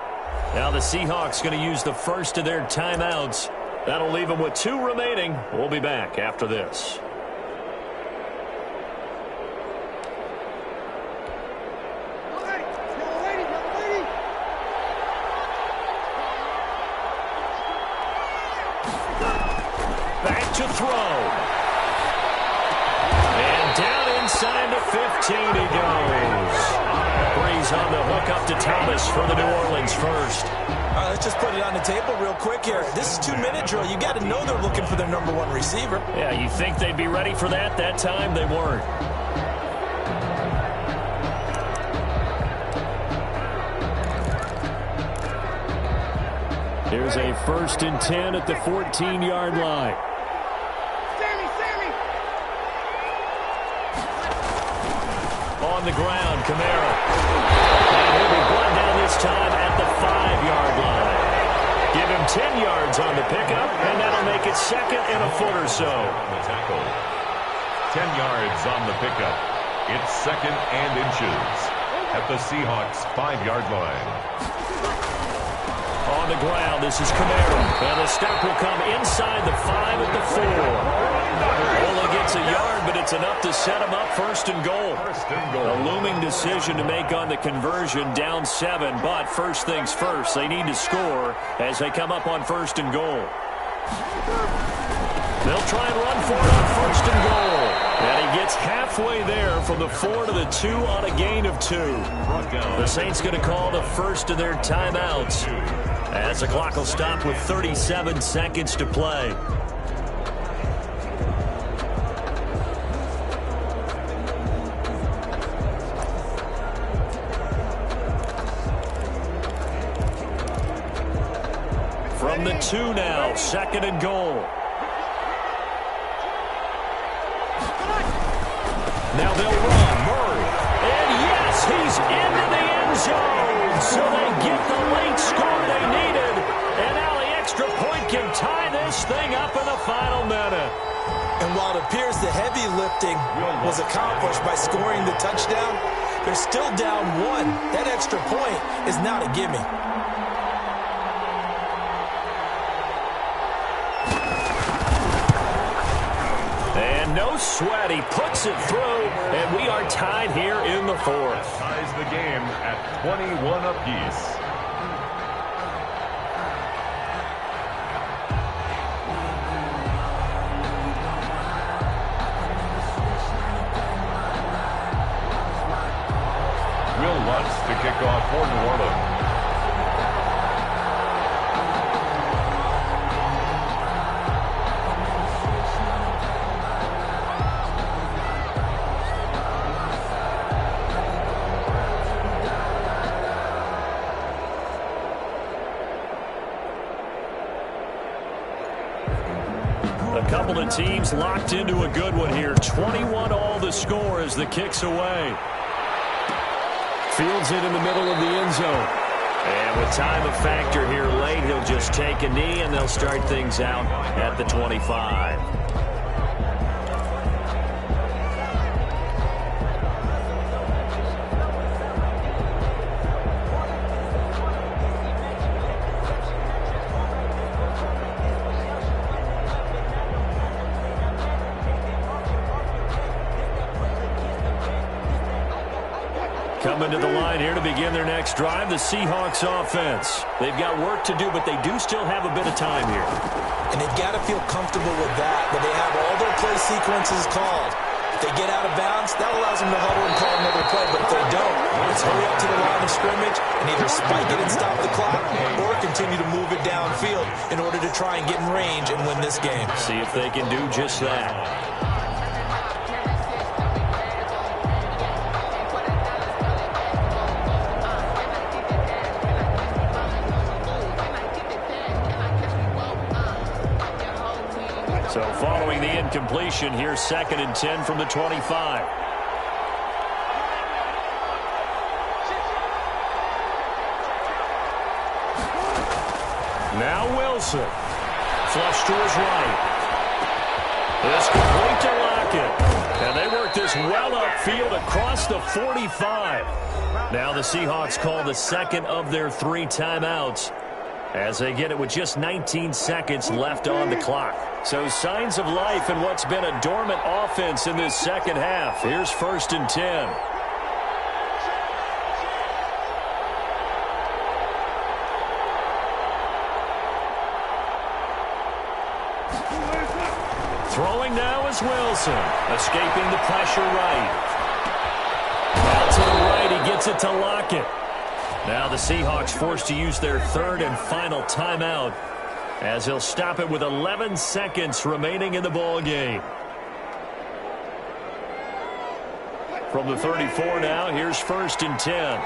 Now the Seahawks going to use the first of their timeouts. That'll leave them with 2 remaining. We'll be back after this. Back to throw. And down inside the 15 he goes. Breeze on the hook up to Thomas for the New Orleans first. All right, let's just put it on the table real quick here. This is 2-minute drill. You got to know they're looking for their number 1 receiver. Yeah, you think they'd be ready for that? That time they weren't. Here's a 1st and 10 at the 14-yard line. On the ground, Kamara. And he'll be brought down this time at the 5-yard line. Give him 10 yards on the pickup, and that'll make it 2nd and a foot or so. The tackle. 10 yards on the pickup. It's 2nd and inches at the Seahawks 5-yard line. On the ground, this is Kamara. And the step will come inside the 5 at the 4. Only gets a yard, but it's enough to set him up 1st and goal. A looming decision to make on the conversion, down 7. But first things first, they need to score as they come up on 1st and goal. They'll try and run for it on 1st and goal. And he gets halfway there from the 4 to the 2 on a gain of 2. The Saints going to call the first of their timeouts as the clock will stop with 37 seconds to play. From the 2 now, 2nd and goal. Now they'll run. Murray. And yes, he's into the end zone. So they get the late score they needed. And now the extra point can tie this thing up in the final minute. And while it appears the heavy lifting was accomplished by scoring the touchdown, they're still down 1. That extra point is not a gimme. No sweat. He puts it through, and we are tied here in the 4th. Ties the game at 21 apiece. Will Lutz to kick off for New Orleans. Couple of teams locked into a good one here. 21 all the score as the kick's away. Fields it in the middle of the end zone. And with time a factor here late, he'll just take a knee and they'll start things out at the 25. Coming to the line here to begin their next drive, the Seahawks offense. They've got work to do, but they do still have a bit of time here. And they've got to feel comfortable with that, but they have all their play sequences called. If they get out of bounds, that allows them to huddle and call another play, but if they don't, it's hurry up to the line of scrimmage and either spike it and stop the clock or continue to move it downfield in order to try and get in range and win this game. See if they can do just that. So following the incompletion, here's 2nd and 10 from the 25. Now Wilson. Flush to his right. It's complete to Lockett. And they work this well upfield across the 45. Now the Seahawks call the 2nd of their 3 timeouts as they get it with just 19 seconds left on the clock. So signs of life in what's been a dormant offense in this second half. Here's 1st and 10. Throwing now is Wilson. Escaping the pressure right. Out to the right, he gets it to Lockett. Now the Seahawks forced to use their 3rd and final timeout as he'll stop it with 11 seconds remaining in the ball game. From the 34 now, here's 1st and 10.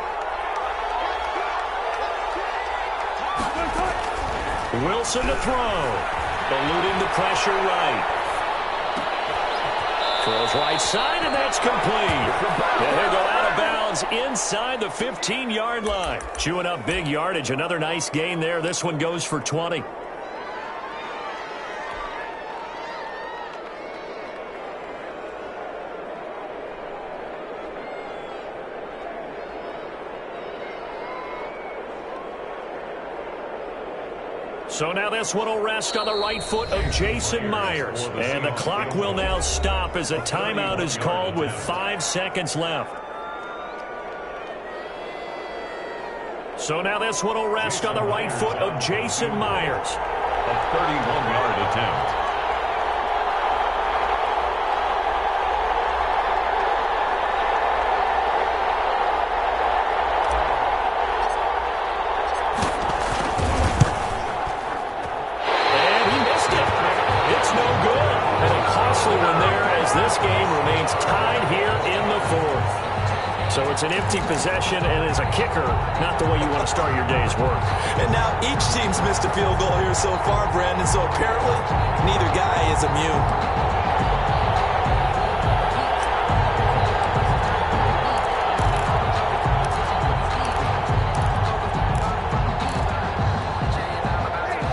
Wilson to throw. Eluding the pressure right. Throws right side, and that's complete. And he'll go out of bounds inside the 15-yard line. Chewing up big yardage. Another nice gain there. This one goes for 20. So now this one will rest on the right foot of Jason Myers. And the clock will now stop as a timeout is called with 5 seconds left. So now this one will rest on the right foot of Jason Myers. A 31-yard attempt. It's an empty possession, and as a kicker, not the way you want to start your day's work. And now each team's missed a field goal here so far, Brandon, so apparently neither guy is immune.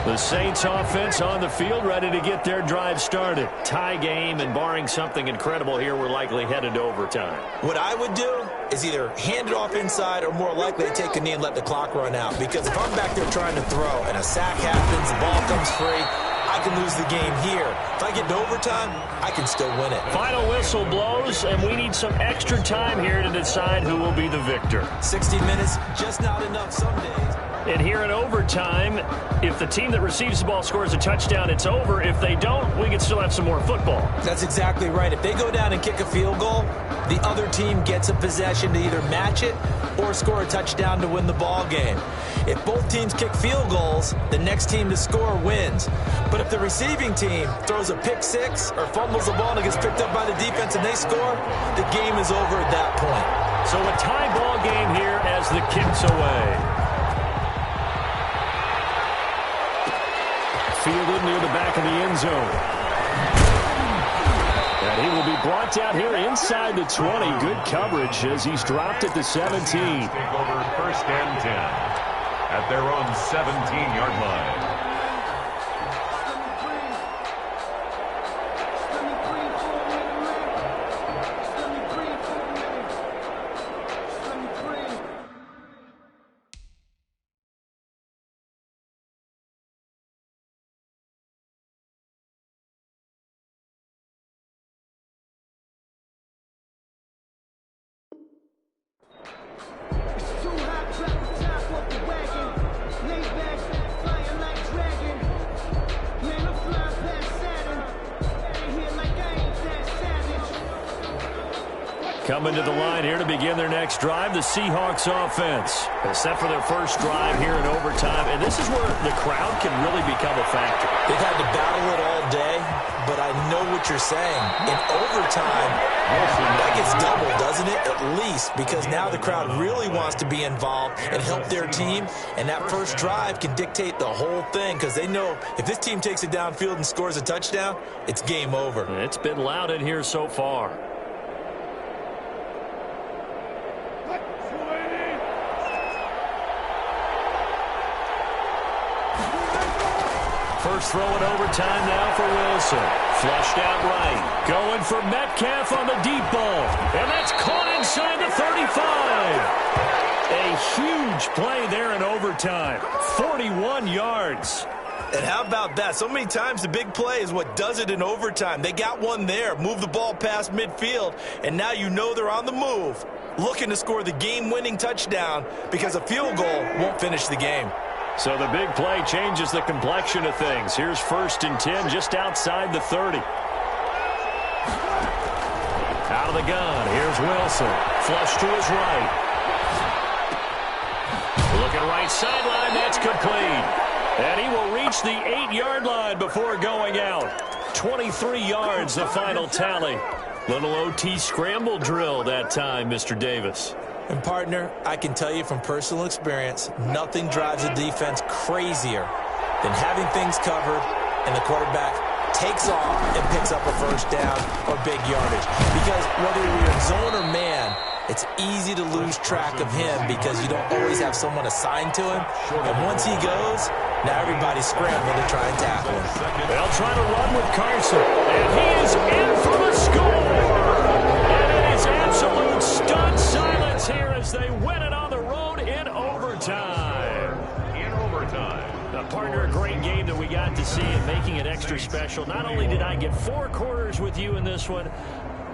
The Saints offense on the field, ready to get their drive started. Tie game, and barring something incredible here, we're likely headed to overtime. What I would do is either hand it off inside or more likely take a knee and let the clock run out. Because if I'm back there trying to throw and a sack happens, the ball comes free, I can lose the game here. If I get to overtime, I can still win it. Final whistle blows, and we need some extra time here to decide who will be the victor. 60 minutes, just not enough some days. And here in overtime, if the team that receives the ball scores a touchdown, it's over. If they don't, we can still have some more football. That's exactly right. If they go down and kick a field goal, the other team gets a possession to either match it or score a touchdown to win the ball game. If both teams kick field goals, the next team to score wins. But if the receiving team throws a pick six or fumbles the ball and it gets picked up by the defense and they score, the game is over at that point. So a tie ball game here as the kick's away. Fielded near the back of the end zone. And he will be brought down here inside the 20. Good coverage as he's dropped at the 17. Take over 1st and 10 at their own 17-yard line. Coming to the line here to begin their next drive, the Seahawks offense. Except for their first drive here in overtime. And this is where the crowd can really become a factor. They've had to battle it all day, but I know what you're saying. In overtime, that gets double, doesn't it? At least, because now the crowd really wants to be involved and help their team. And that first drive can dictate the whole thing because they know if this team takes it downfield and scores a touchdown, it's game over. It's been loud in here so far. First throw in overtime now for Wilson. Flushed out right. Going for Metcalf on the deep ball. And that's caught inside the 35. A huge play there in overtime. 41 yards. And how about that? So many times the big play is what does it in overtime. They got one there, move the ball past midfield, and now you know they're on the move, looking to score the game-winning touchdown because a field goal won't finish the game. So the big play changes the complexion of things. Here's 1st and 10 just outside the 30. Out of the gun. Here's Wilson. Flush to his right. Looking right sideline. That's complete. And he will reach the 8-yard line before going out. 23 yards, the final tally. Little OT scramble drill that time, Mr. Davis. And, partner, I can tell you from personal experience, nothing drives a defense crazier than having things covered and the quarterback takes off and picks up a first down or big yardage. Because whether you're in zone or man, it's easy to lose track of him because you don't always have someone assigned to him. And once he goes, now everybody's scrambling to try and tackle him. They'll try to run with Carson. And he is in for the score. And it is absolute stunned silence here as they win it on the road in overtime. Partner, a great game that we got to see and making it extra special. Not only did I get 4 quarters with you in this one,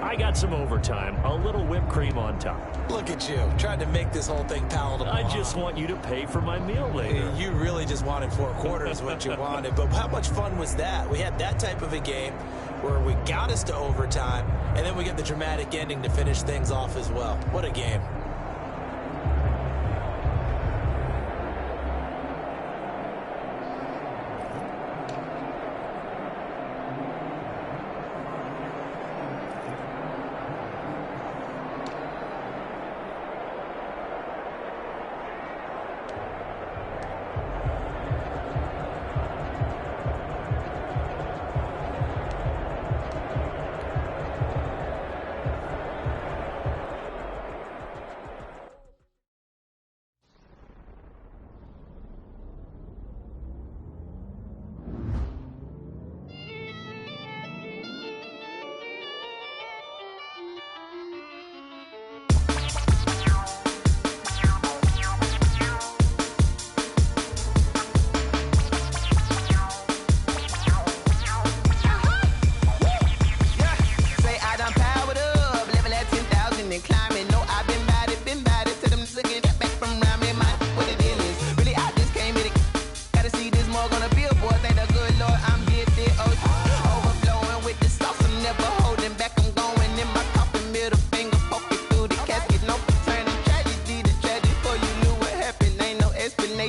I got some overtime, a little whipped cream on top. Look at you, trying to make this whole thing palatable. I just want you to pay for my meal later. You really just wanted 4 quarters, what you wanted. But how much fun was that? We had that type of a game where we got us to overtime, and then we get the dramatic ending to finish things off as well. What a game.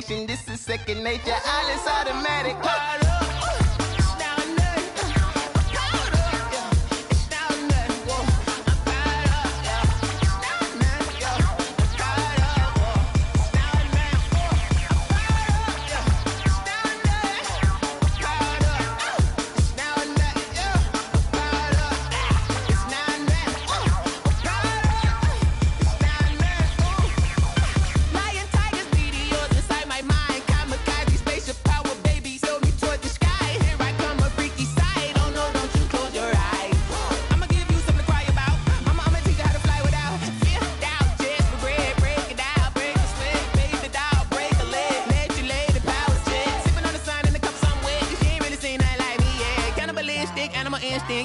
station. This is second nature. All is automatic.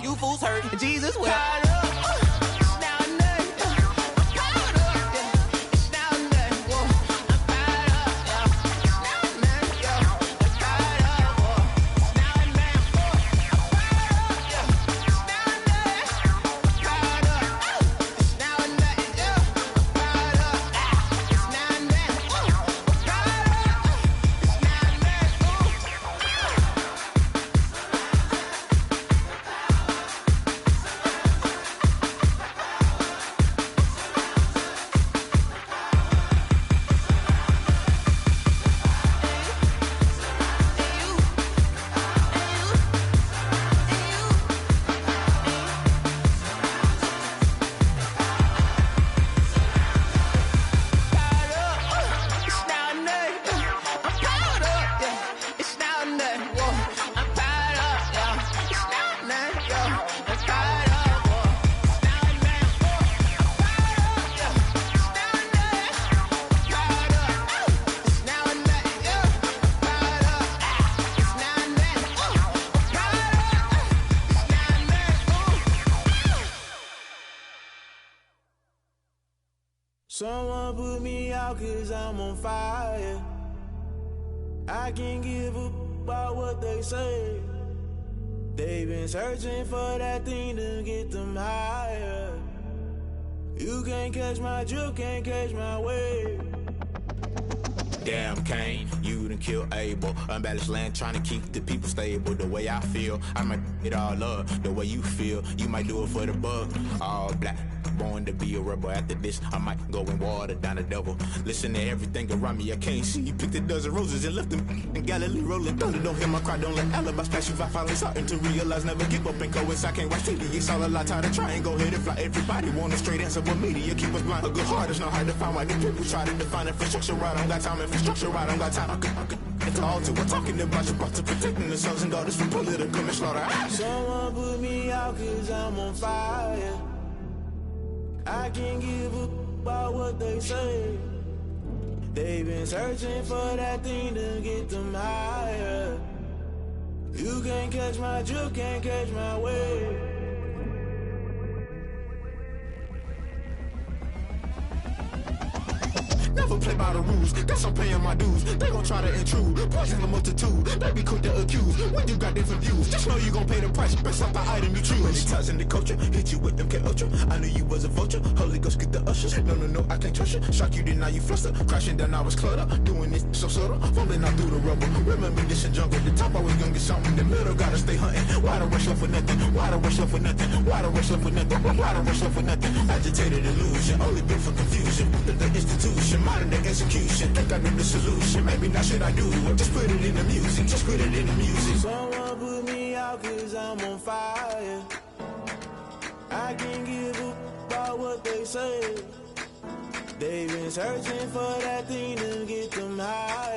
You fools hurt. Jesus will. Someone put me out 'cause I'm on fire. I can't give up about what they say. They've been searching for that thing to get them higher. You can't catch my drift, can't catch my wave. Damn Kane, you done killed Abel. Unbalanced land trying to keep the people stable. The way I feel, I might it all up. The way you feel, you might do it for the buck. All black, born to be a rebel. After this, I might go and water down the devil. Listen to everything around me, I can't see. You picked a dozen roses and left them in Galilee rolling thunder. Don't hear my cry, don't let alibis pass you. I finally starting to realize, never give up and coincide. Can't watch TV, it's all a lot. Tired of trying, go ahead and fly. Everybody want a straight answer, but media keep us blind. A good heart is not hard to find. Why the people try to define infrastructure right? I don't got time, infrastructure right, I don't got time. I could it's all to we're talking about you, about to protecting the sons and daughters from political and slaughter. Someone put me out 'cause I'm on fire. I can't give up about what they say. They've been searching for that thing to get them higher. You can't catch my drift, can't catch my wave. Never play by the rules, guess I'm paying my dues. They gon' try to intrude, poison the multitude. They be quick to accuse, when you got different views. Just know you gon' pay the price, based off the item you choose. Many times in the culture, hit you with them K-Ultra. I knew you was a vulture, Holy Ghost get the ushers. No, I can't trust you. Shock you, then now you fluster. Crashing down, I was cluttered. Doing this so subtle, falling out through the rubble. Remember this in jungle, the top I was young and something. The middle gotta stay hunting. Why the rush left for nothing? Why the rush left for nothing? Why the rush left for nothing? Why the rush left for nothing? Agitated illusion, only built for confusion. The institution, modern day execution. Think I know the solution. Maybe not should I do it? Just put it in the music. Just put it in the music. Someone put me out 'cause I'm on fire. I can't give up about what they say. They've been searching for that thing to get them high.